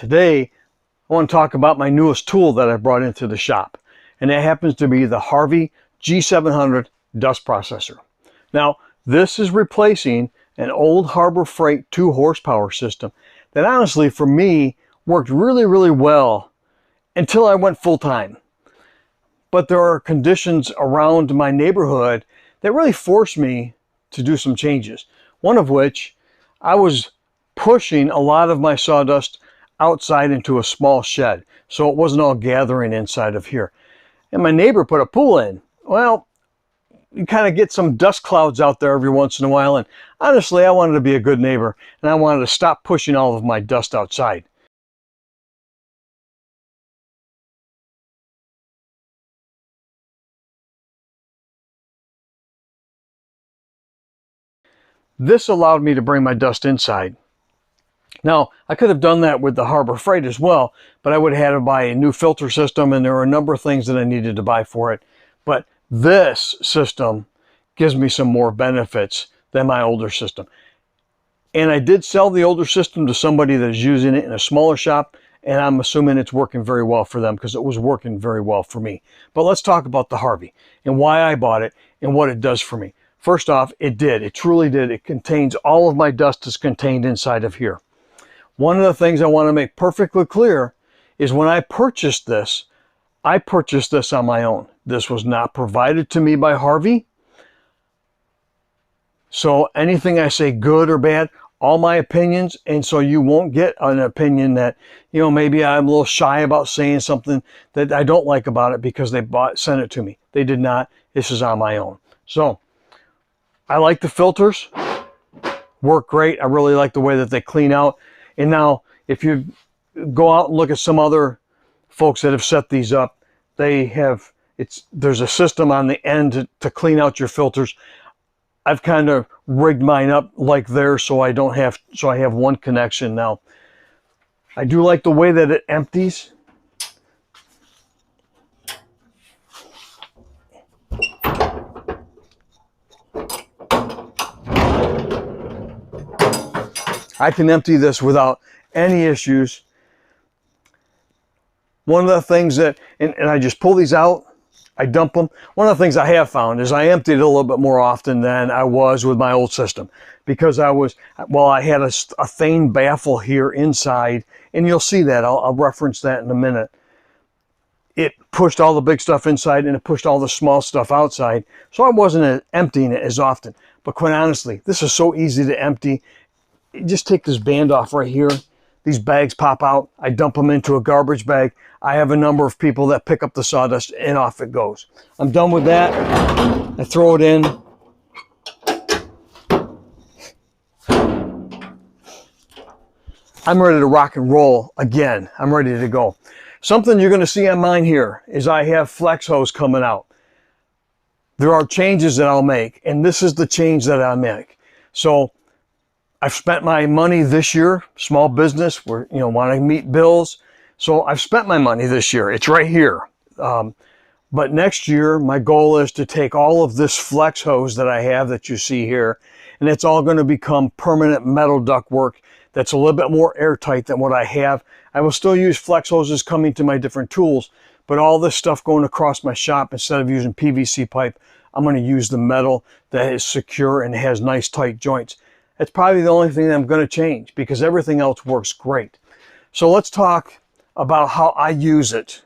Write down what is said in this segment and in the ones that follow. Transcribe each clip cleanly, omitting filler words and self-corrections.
Today, I want to talk about my newest tool that I brought into the shop, and that happens to be the Harvey G-700 dust processor. Now, this is replacing an old Harbor Freight 2 horsepower system that honestly, for me, worked really well until I went full-time. But there are conditions around my neighborhood that really forced me to do some changes. One of which, I was pushing a lot of my sawdust outside into a small shed, so it wasn't all gathering inside of here. And my neighbor put a pool in. Well, you kind of get some dust clouds out there every once in a while, and honestly, I wanted to be a good neighbor, and I wanted to stop pushing all of my dust outside. This allowed me to bring my dust inside. Now, I could have done that with the Harbor Freight as well, but I would have had to buy a new filter system, and there were a number of things that I needed to buy for it. But this system gives me some more benefits than my older system. And I did sell the older system to somebody that is using it in a smaller shop, and I'm assuming it's working very well for them because it was working very well for me. But let's talk about the Harvey and why I bought it and what it does for me. First off, it truly did. It contains all of my dust is contained inside of here. One of the things I want to make perfectly clear is when I purchased this on my own. This was not provided to me by Harvey. So anything I say, good or bad, all my opinions, and so you won't get an opinion that, maybe I'm a little shy about saying something that I don't like about it because they sent it to me. They did not. This is on my own. So I like the filters, work great. I really like the way that they clean out. And now, if you go out and look at some other folks that have set these up, there's a system on the end to clean out your filters. I've kind of rigged mine up like theirs, so I have one connection now. I do like the way that it empties. I can empty this without any issues. One of the things that, and I just pull these out, I dump them. One of the things I have found is I emptied it a little bit more often than I was with my old system because I had a Thane baffle here inside, and you'll see that. I'll reference that in a minute. It pushed all the big stuff inside and it pushed all the small stuff outside, so I wasn't emptying it as often. But quite honestly, this is so easy to empty. You just take this band off right here. These bags pop out. I dump them into a garbage bag. I have a number of people that pick up the sawdust and off it goes. I'm done with that. I throw it in. I'm ready to rock and roll again. I'm ready to go. Something you're going to see on mine here is I have flex hose coming out. There are changes that I'll make, and this is the change that I make. So I've spent my money this year, small business, we're, want to meet bills. So I've spent my money this year. It's right here. But next year, my goal is to take all of this flex hose that I have that you see here, and it's all going to become permanent metal ductwork that's a little bit more airtight than what I have. I will still use flex hoses coming to my different tools, but all this stuff going across my shop, instead of using PVC pipe, I'm going to use the metal that is secure and has nice tight joints. That's probably the only thing that I'm going to change because everything else works great. So let's talk about how I use it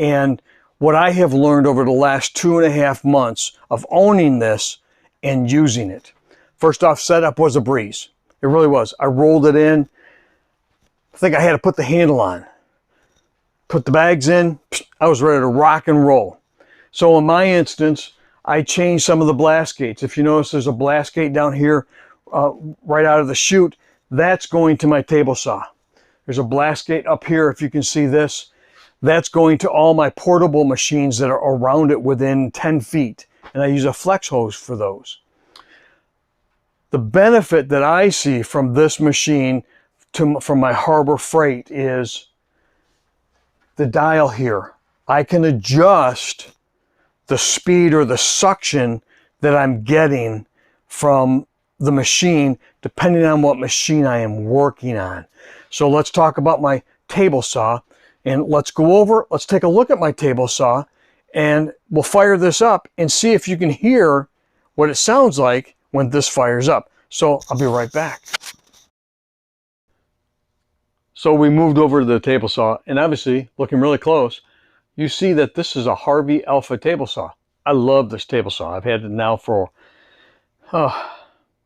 and what I have learned over the last 2.5 months of owning this and using it. First off, setup was a breeze. It really was. I rolled it in. I think I had to put the handle on. Put the bags in. I was ready to rock and roll. So in my instance, I changed some of the blast gates. If you notice, there's a blast gate down here right out of the chute. That's going to my table saw. There's a blast gate up here, if you can see this. That's going to all my portable machines that are around it within 10 feet. And I use a flex hose for those. The benefit that I see from this machine from my Harbor Freight is the dial here. I can adjust the speed or the suction that I'm getting from the machine depending on what machine I am working on. So let's talk about my table saw. And let's take a look at my table saw, and we'll fire this up and see if you can hear what it sounds like when this fires up. So I'll be right back. So we moved over to the table saw, and obviously, looking really close, you see that this is a Harvey Alpha table saw. I love this table saw. I've had it now for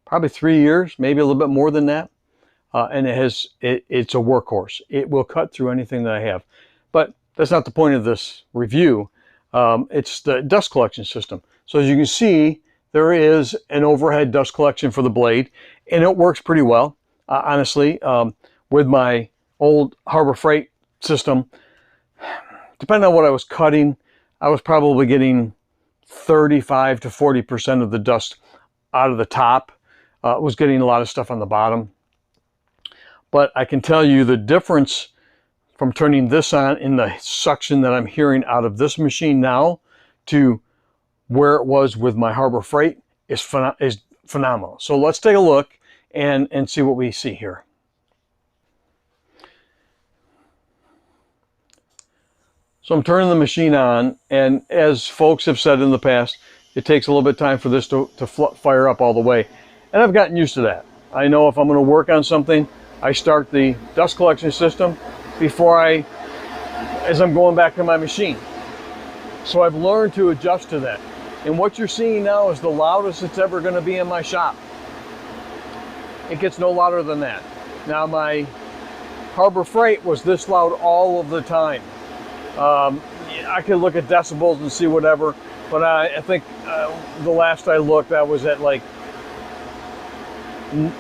probably 3 years, maybe a little bit more than that. And it's a workhorse. It will cut through anything that I have. But that's not the point of this review. It's the dust collection system. So as you can see, there is an overhead dust collection for the blade, and it works pretty well. Honestly, with my old Harbor Freight system, depending on what I was cutting, I was probably getting 35 to 40% of the dust out of the top. Was getting a lot of stuff on the bottom. But I can tell you the difference from turning this on in the suction that I'm hearing out of this machine now to where it was with my Harbor Freight is phenomenal. So let's take a look and see what we see here. So I'm turning the machine on, and as folks have said in the past, it takes a little bit of time for this to fire up all the way. And I've gotten used to that. I know if I'm going to work on something, I start the dust collection system as I'm going back to my machine. So I've learned to adjust to that. And what you're seeing now is the loudest it's ever going to be in my shop. It gets no louder than that. Now my Harbor Freight was this loud all of the time. I could look at decibels and see whatever, but I think the last I looked, I was at like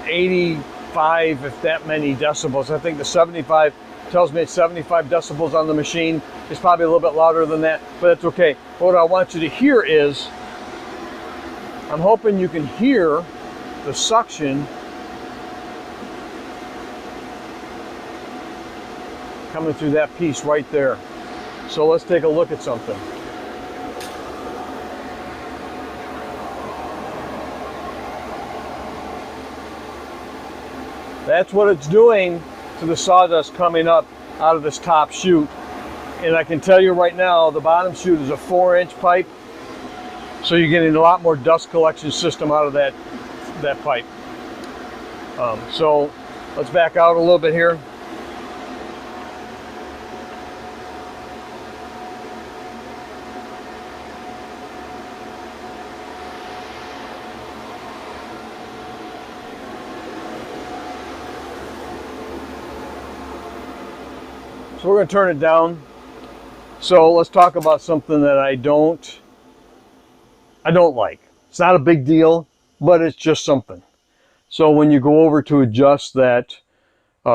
85, if that many decibels. I think the 75 tells me it's 75 decibels on the machine. It's probably a little bit louder than that, but that's okay. What I want you to hear is, I'm hoping you can hear the suction coming through that piece right there. So let's take a look at something. That's what it's doing to the sawdust coming up out of this top chute. And I can tell you right now, the bottom chute is a 4-inch pipe. So you're getting a lot more dust collection system out of that pipe. So let's back out a little bit here. So we're going to turn it down. So let's talk about something that I don't like. It's not a big deal, but it's just something. So when you go over to adjust that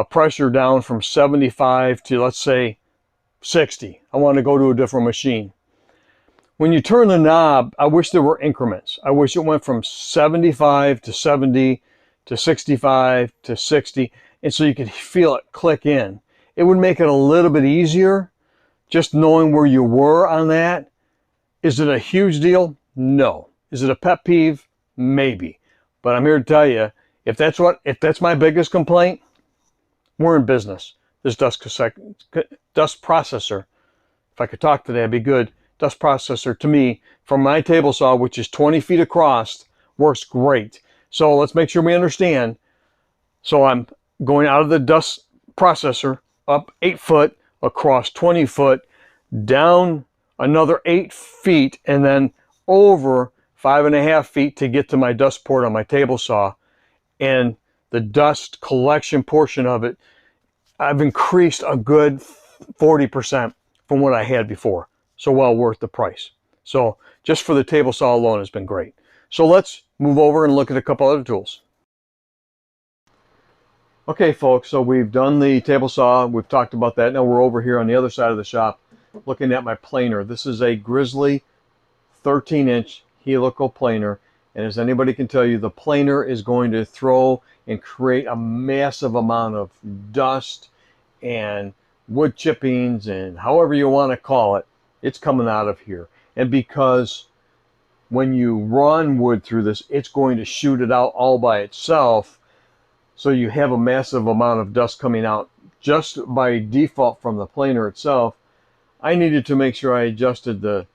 pressure down from 75 to, let's say, 60, I want to go to a different machine. When you turn the knob, I wish there were increments. I wish it went from 75 to 70 to 65 to 60, and so you could feel it click in. It would make it a little bit easier just knowing where you were on that. Is it a huge deal? No. Is it a pet peeve? Maybe. But I'm here to tell you, if that's my biggest complaint, we're in business. This dust processor, if I could talk today, it'd be good. Dust processor, to me, from my table saw, which is 20 feet across, works great. So let's make sure we understand. So I'm going out of the dust processor, up 8 foot, across 20 foot, down another 8 feet, and then over 5.5 feet to get to my dust port on my table saw. And the dust collection portion of it, I've increased a good 40% from what I had before. So well worth the price. So just for the table saw alone has been great. So let's move over and look at a couple other tools. Okay folks, so we've done the table saw, we've talked about that. Now we're over here on the other side of the shop looking at my planer. This is a Grizzly 13-inch helical planer, and as anybody can tell you, the planer is going to throw and create a massive amount of dust and wood chippings and however you want to call it, it's coming out of here. And because when you run wood through this, it's going to shoot it out all by itself. So you have a massive amount of dust coming out just by default from the planer itself, I needed to make sure I adjusted the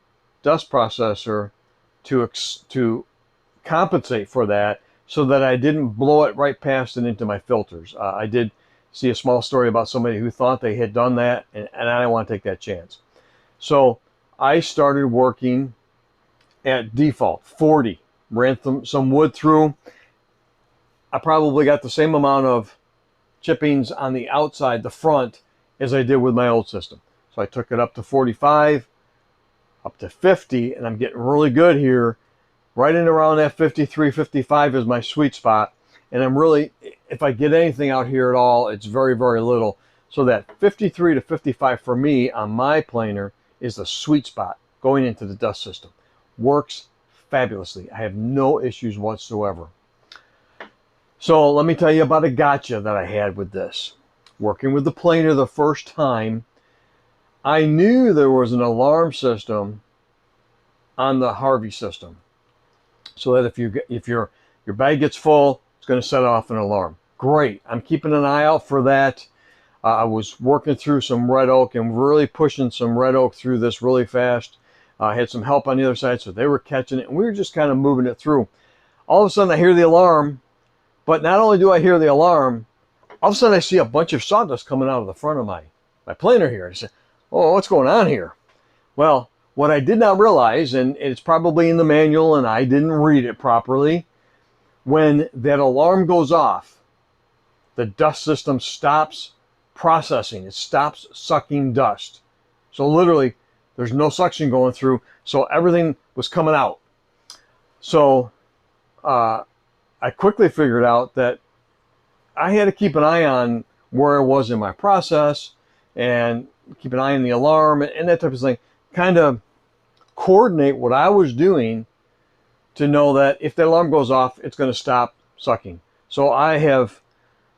dust processor to compensate for that, so that I didn't blow it right past and into my filters. I did see a small story about somebody who thought they had done that, and I didn't want to take that chance. So I started working at default, 40. Ran some wood through. I probably got the same amount of chippings on the outside, the front, as I did with my old system. So I took it up to 45, up to 50, and I'm getting really good here. Right in around that 53, 55 is my sweet spot. And I'm really, if I get anything out here at all, it's very, very little. So that 53 to 55 for me on my planer is the sweet spot going into the dust system. Works fabulously. I have no issues whatsoever. So let me tell you about a gotcha that I had with this. Working with the planer the first time, I knew there was an alarm system on the Harvey system, so that if your bag gets full, it's going to set off an alarm. Great. I'm keeping an eye out for that. I was working through some red oak and really pushing some red oak through this really fast. I had some help on the other side, so they were catching it, and we were just kind of moving it through. All of a sudden, I hear the alarm, but not only do I hear the alarm, all of a sudden I see a bunch of sawdust coming out of the front of my planer here. I said, oh, what's going on here? Well, what I did not realize, and it's probably in the manual and I didn't read it properly, when that alarm goes off, the dust system stops processing. It stops sucking dust. So literally, there's no suction going through, so everything was coming out. So I quickly figured out that I had to keep an eye on where I was in my process and keep an eye on the alarm and that type of thing. Kind of coordinate what I was doing to know that if the alarm goes off, it's going to stop sucking. So I have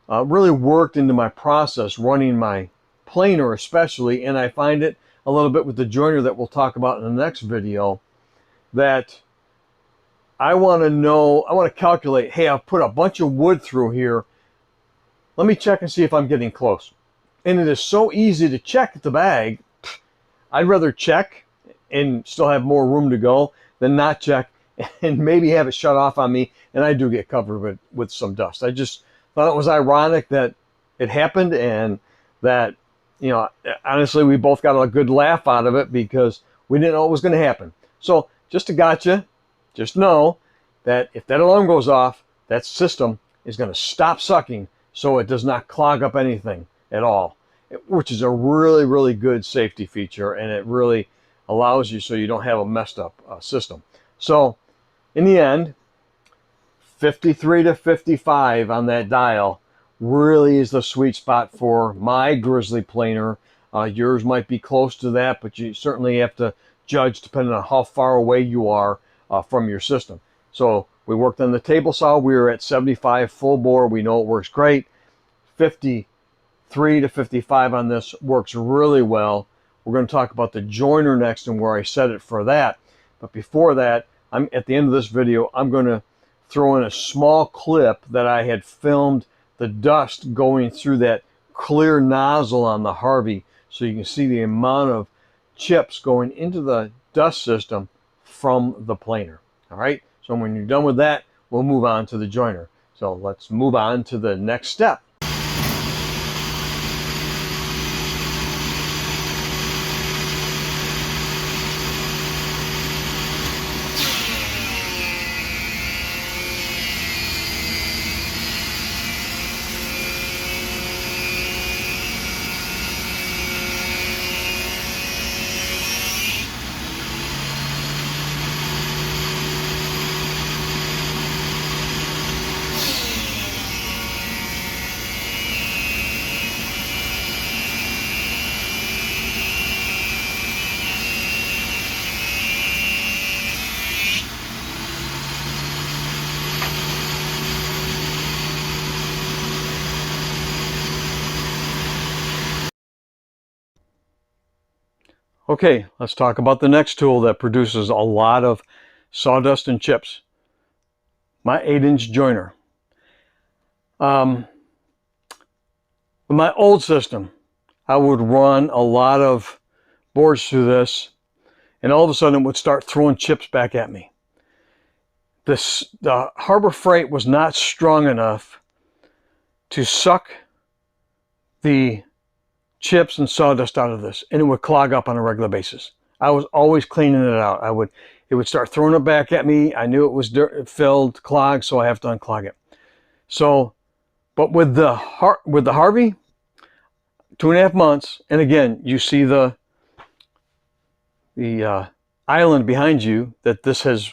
really worked into my process running my planer especially, and I find it a little bit with the joiner that we'll talk about in the next video, that I want to know, I want to calculate, hey, I've put a bunch of wood through here. Let me check and see if I'm getting close. And it is so easy to check the bag. I'd rather check and still have more room to go than not check and maybe have it shut off on me, and I do get covered with some dust. I just thought it was ironic that it happened, and that, you know, honestly, we both got a good laugh out of it because we didn't know what was going to happen. So just a gotcha. Just know that if that alarm goes off, that system is going to stop sucking so it does not clog up anything at all, which is a really, really good safety feature, and it really allows you so you don't have a messed up system. So in the end, 53 to 55 on that dial really is the sweet spot for my grizzly planer. Yours might be close to that, but you certainly have to judge depending on how far away you are from your system. So we worked on the table saw. We were at 75 full bore. We know it works great. 53 to 55 on this works really well. We're going to talk about the joiner next and where I set it for that. But before that, I'm at the end of this video, I'm going to throw in a small clip that I had filmed the dust going through that clear nozzle on the Harvey, so you can see the amount of chips going into the dust system from the planer. All right, so when you're done with that, we'll move on to the joiner. So let's move on to the next step. Okay, let's talk about the next tool that produces a lot of sawdust and chips. My 8-inch joiner. With With my old system, I would run a lot of boards through this, and all of a sudden it would start throwing chips back at me. The Harbor Freight was not strong enough to suck the chips and sawdust out of this, and it would clog up on a regular basis. I was always cleaning it out. It would start throwing it back at me. I knew it was filled, clogged, so I have to unclog it. So, but with the Harvey, 2.5 months, and again, you see the island behind you that this has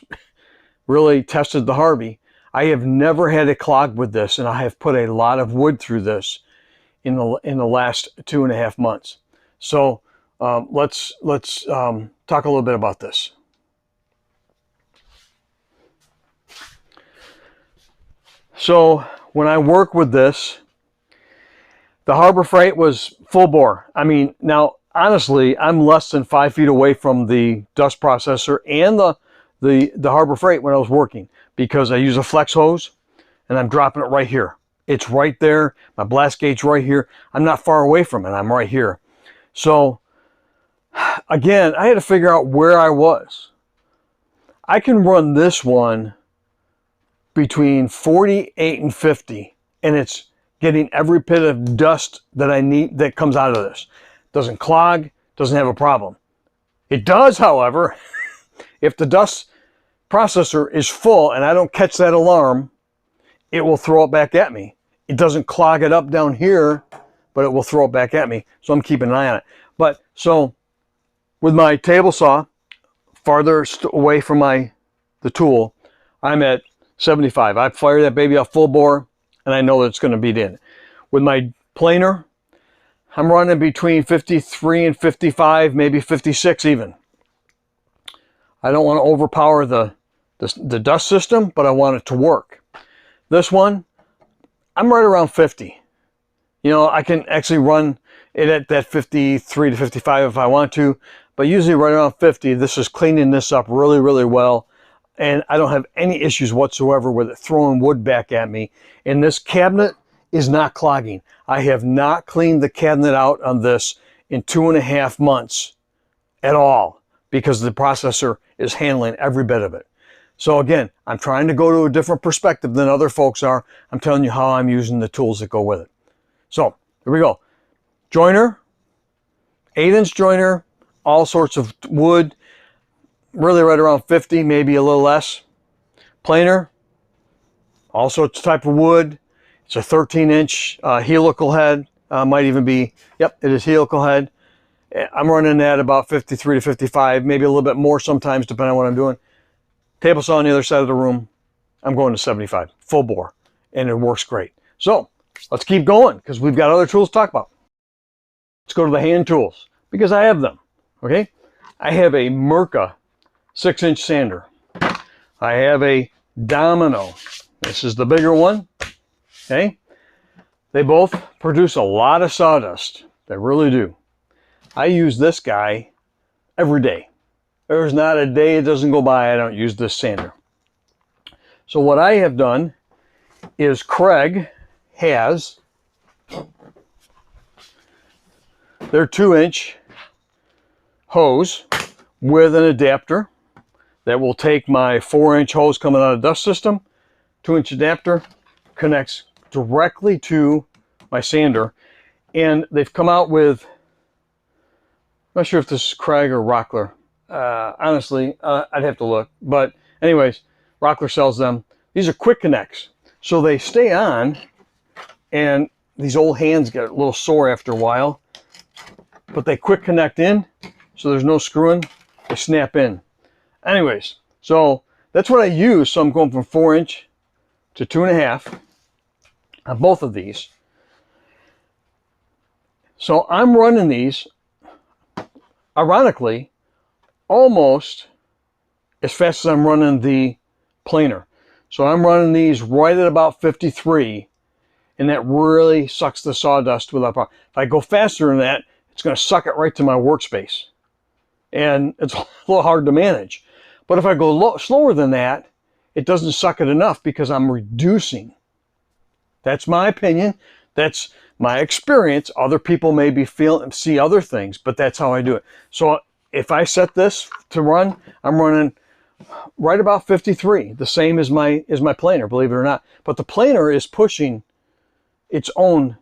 really tested the Harvey. I have never had it clogged with this, and I have put a lot of wood through this in the last 2.5 months. So let's talk a little bit about this. So when I work with this, the Harbor Freight was full bore. I mean, now honestly, I'm less than 5 feet away from the dust processor and the Harbor Freight when I was working, because I use a flex hose and I'm dropping it right here. It's right there. My blast gauge right here. I'm not far away from it. I'm right here. So again, I had to figure out where I was. I can run this one between 48 and 50, and it's getting every bit of dust that I need that comes out of this. Doesn't clog, doesn't have a problem. It does, however, if the dust processor is full and I don't catch that alarm, it will throw it back at me. It doesn't clog it up down here, but it will throw it back at me. So I'm keeping an eye on it. But so with my table saw farther away from the tool, I'm at 75. I fire that baby off full bore, and I know that it's going to beat in. With my planer, I'm running between 53 and 55, maybe 56 even. I don't want to overpower the dust system, but I want it to work. This one, I'm right around 50. You know, I can actually run it at that 53 to 55 if I want to, but usually right around 50. This is cleaning this up really, really well. And I don't have any issues whatsoever with it throwing wood back at me. And this cabinet is not clogging. I have not cleaned the cabinet out on this in 2.5 months at all, because the processor is handling every bit of it. So again, I'm trying to go to a different perspective than other folks are. I'm telling you how I'm using the tools that go with it. So here we go. Joiner, 8-inch joiner, all sorts of wood, really right around 50, maybe a little less. Planer, all sorts of type of wood. It's a 13-inch helical head. Might even be, yep, it is helical head. I'm running that about 53 to 55, maybe a little bit more sometimes, depending on what I'm doing. Table saw on the other side of the room, I'm going to 75, full bore, and it works great. So let's keep going, because we've got other tools to talk about. Let's go to the hand tools, because I have them, okay? I have a Mirka 6-inch sander. I have a Domino. This is the bigger one, okay? They both produce a lot of sawdust. They really do. I use this guy every day. There's not a day it doesn't go by I don't use this sander. So what I have done is Craig has their 2-inch hose with an adapter that will take my 4-inch hose coming out of the dust system. 2-inch adapter connects directly to my sander, and they've come out with, I'm not sure if this is Craig or Rockler. Honestly, I'd have to look. But anyways, Rockler sells them. These are quick connects. So they stay on, and these old hands get a little sore after a while. But they quick connect in, so there's no screwing. They snap in. Anyways, so that's what I use. So I'm going from 4-inch to 2.5 on both of these. So I'm running these, ironically, almost as fast as I'm running the planer. So I'm running these right at about 53, and that really sucks the sawdust without problem. If I go faster than that, it's going to suck it right to my workspace, and it's a little hard to manage. But if I go slower than that, it doesn't suck it enough because I'm reducing. That's my opinion. That's my experience, other people may be see other things, but that's how I do it. So if I set this to run, I'm running right about 53, the same as my planer, believe it or not. But the planer is pushing its own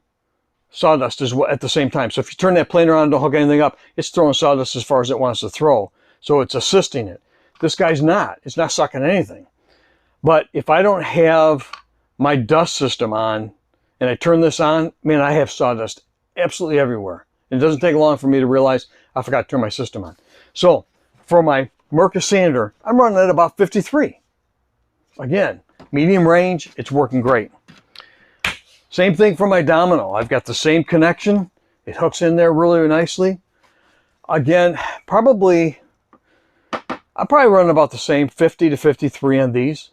sawdust as well at the same time. So if you turn that planer on to hook anything up, it's throwing sawdust as far as it wants to throw. So it's assisting it. This guy's not. It's not sucking anything. But if I don't have my dust system on and I turn this on, man, I have sawdust absolutely everywhere. It doesn't take long for me to realize I forgot to turn my system on. So for my Merca sander, I'm running at about 53. Again, medium range, it's working great. Same thing for my domino. I've got the same connection. It hooks in there really nicely. Again, I'm probably running about the same, 50 to 53 on these.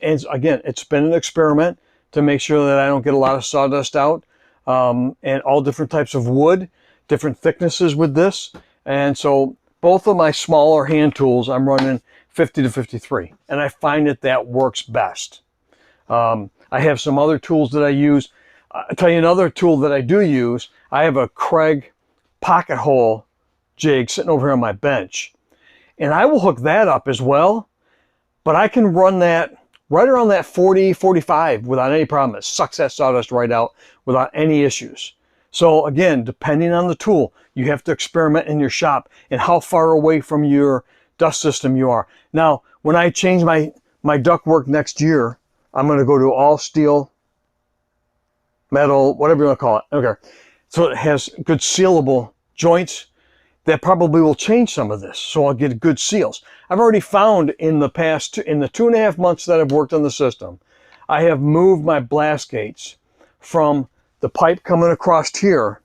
And again, it's been an experiment to make sure that I don't get a lot of sawdust out, and all different types of wood, different thicknesses with this. And so both of my smaller hand tools, I'm running 50 to 53, and I find that works best. I have some other tools that I use. I'll tell you another tool that I do use. I have a Craig pocket hole jig sitting over here on my bench, and I will hook that up as well, but I can run that right around that 40, 45 without any problem. It sucks that sawdust right out without any issues. So again, depending on the tool, you have to experiment in your shop and how far away from your dust system you are. Now, when I change my ductwork next year, I'm going to go to all steel, metal, whatever you want to call it. Okay. So it has good sealable joints. That probably will change some of this. So I'll get good seals. I've already found in the past, in the 2.5 months that I've worked on the system, I have moved my blast gates from the pipe coming across here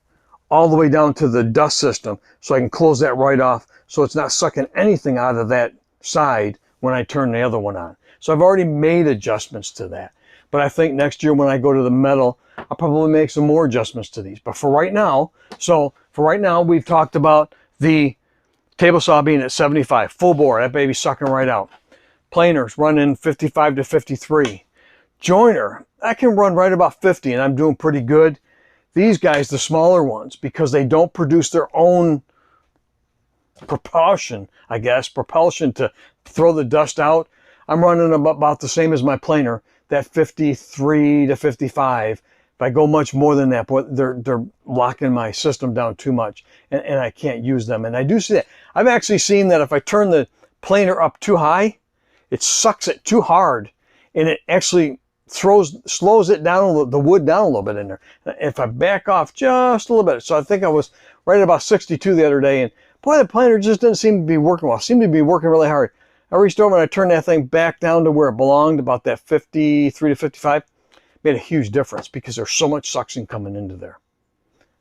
all the way down to the dust system, so I can close that right off so it's not sucking anything out of that side when I turn the other one on. So I've already made adjustments to that. But I think next year when I go to the metal, I'll probably make some more adjustments to these. But for right now, we've talked about the table saw being at 75, full bore, that baby's sucking right out. Planers running 55 to 53. Joiner, I can run right about 50 and I'm doing pretty good. These guys, the smaller ones, because they don't produce their own propulsion, propulsion to throw the dust out, I'm running about the same as my planer, that 53 to 55. If I go much more than that, boy, they're locking my system down too much, and I can't use them. And I do see that. I've actually seen that if I turn the planer up too high, it sucks it too hard, and it actually slows it down, the wood down a little bit in there. If I back off just a little bit, so I think I was right at about 62 the other day, and boy, the planer just didn't seem to be working well. It seemed to be working really hard. I restored when I turned that thing back down to where it belonged, about that 53 to 55. Made a huge difference because there's so much suction coming into there.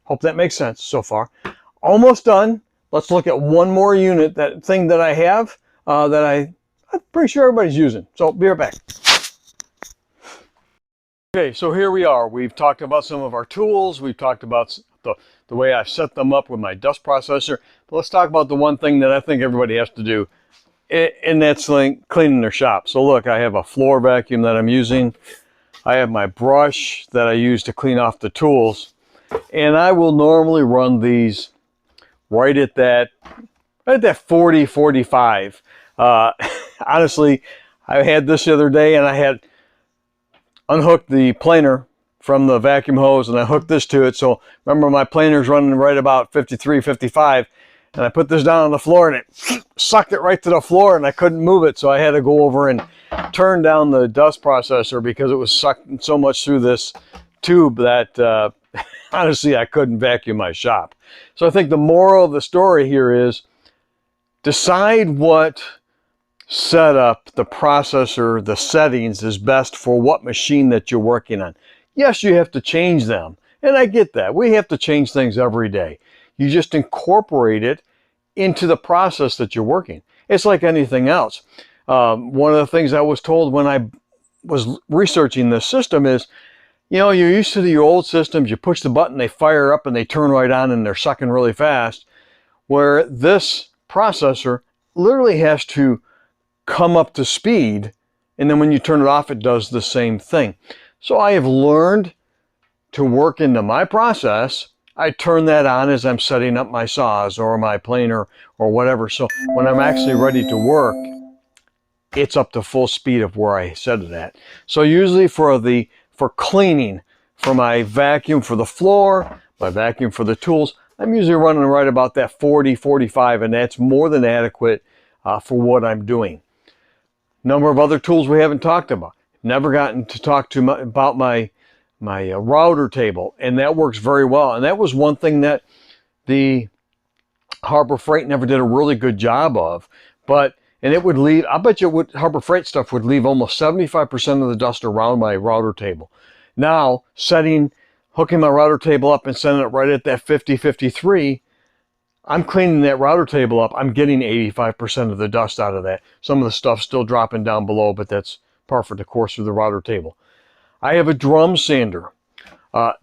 Hope that makes sense so far. Almost done. Let's look at one more unit, that thing that I have that I'm pretty sure everybody's using. So be right back. Okay, so here we are. We've talked about some of our tools. We've talked about the way I've set them up with my dust processor. But let's talk about the one thing that I think everybody has to do, and that's cleaning their shop. So look, I have a floor vacuum that I'm using. I have my brush that I use to clean off the tools, and I will normally run these right at that 40, 45. Honestly, I had this the other day, and I had unhooked the planer from the vacuum hose, and I hooked this to it. So remember, my planer's running right about 53, 55, and I put this down on the floor, and it sucked it right to the floor, and I couldn't move it. So I had to go over and turn down the dust processor because it was sucking so much through this tube that honestly, I couldn't vacuum my shop. So I think the moral of the story here is decide what setup, the processor, the settings is best for what machine that you're working on. Yes, you have to change them, and I get that. We have to change things every day. You just incorporate it into the process that you're working. It's like anything else. One of the things I was told when I was researching this system is, you know, you're used to your old systems, you push the button, they fire up and they turn right on and they're sucking really fast, where this processor literally has to come up to speed, and then when you turn it off, it does the same thing. So I have learned to work into my process, I turn that on as I'm setting up my saws or my planer or whatever. So when I'm actually ready to work, it's up to full speed of where I set it at. So usually for cleaning, for my vacuum for the floor, my vacuum for the tools, I'm usually running right about that 40, 45, and that's more than adequate for what I'm doing. Number of other tools we haven't talked about. Never gotten to talk about my router table, and that works very well. And that was one thing that the Harbor Freight never did a really good job of. And it would leave, I bet you Harbor Freight stuff would leave almost 75% of the dust around my router table. Now, hooking my router table up and setting it right at that 50, 53, I'm cleaning that router table up. I'm getting 85% of the dust out of that. Some of the stuff's still dropping down below, but that's par for the course of the router table. I have a drum sander.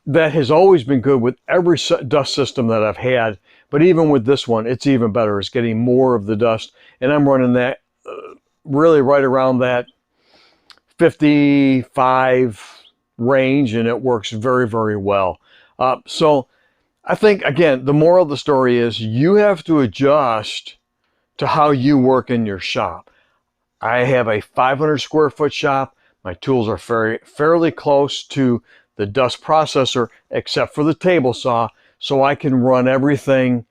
That has always been good with every dust system that I've had, but even with this one, it's even better. It's getting more of the dust, and I'm running that really right around that 55 range, and it works very, very well. So I think, again, the moral of the story is you have to adjust to how you work in your shop. I have a 500 square foot shop. My tools are fairly close to the dust processor, except for the table saw, so I can run everything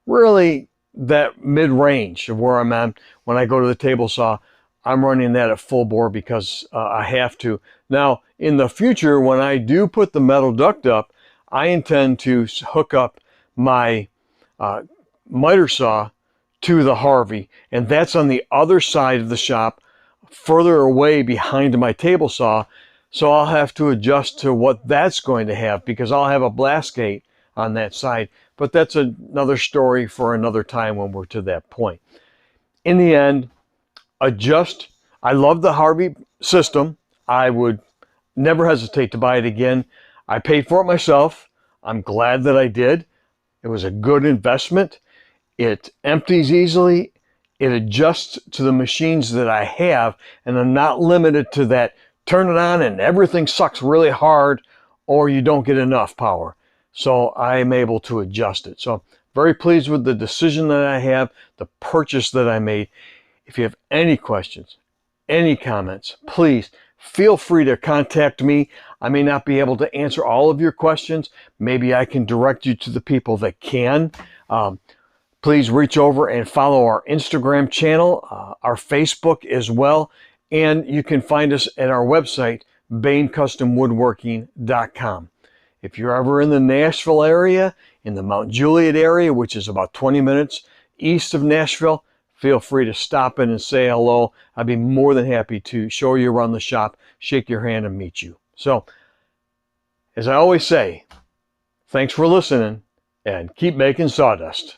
really that mid-range of where I'm at. When I go to the table saw, I'm running that at full bore because I have to. Now, in the future, when I do put the metal duct up, I intend to hook up my miter saw to the Harvey, and that's on the other side of the shop, further away behind my table saw. So I'll have to adjust to what that's going to have, because I'll have a blast gate on that side. But that's another story for another time when we're to that point. In the end, adjust. I love the Harvey system. I would never hesitate to buy it again. I paid for it myself. I'm glad that I did. It was a good investment. It empties easily. It adjusts to the machines that I have, and I'm not limited to that turn it on and everything sucks really hard, or you don't get enough power. So I'm able to adjust it. So very pleased with the decision that I have, the purchase that I made. If you have any questions, any comments, please feel free to contact me. I may not be able to answer all of your questions. Maybe I can direct you to the people that can. Please reach over and follow our Instagram channel, our Facebook as well. And you can find us at our website, BainCustomWoodworking.com. If you're ever in the Nashville area, in the Mount Juliet area, which is about 20 minutes east of Nashville, feel free to stop in and say hello. I'd be more than happy to show you around the shop, shake your hand, and meet you. So, as I always say, thanks for listening, and keep making sawdust.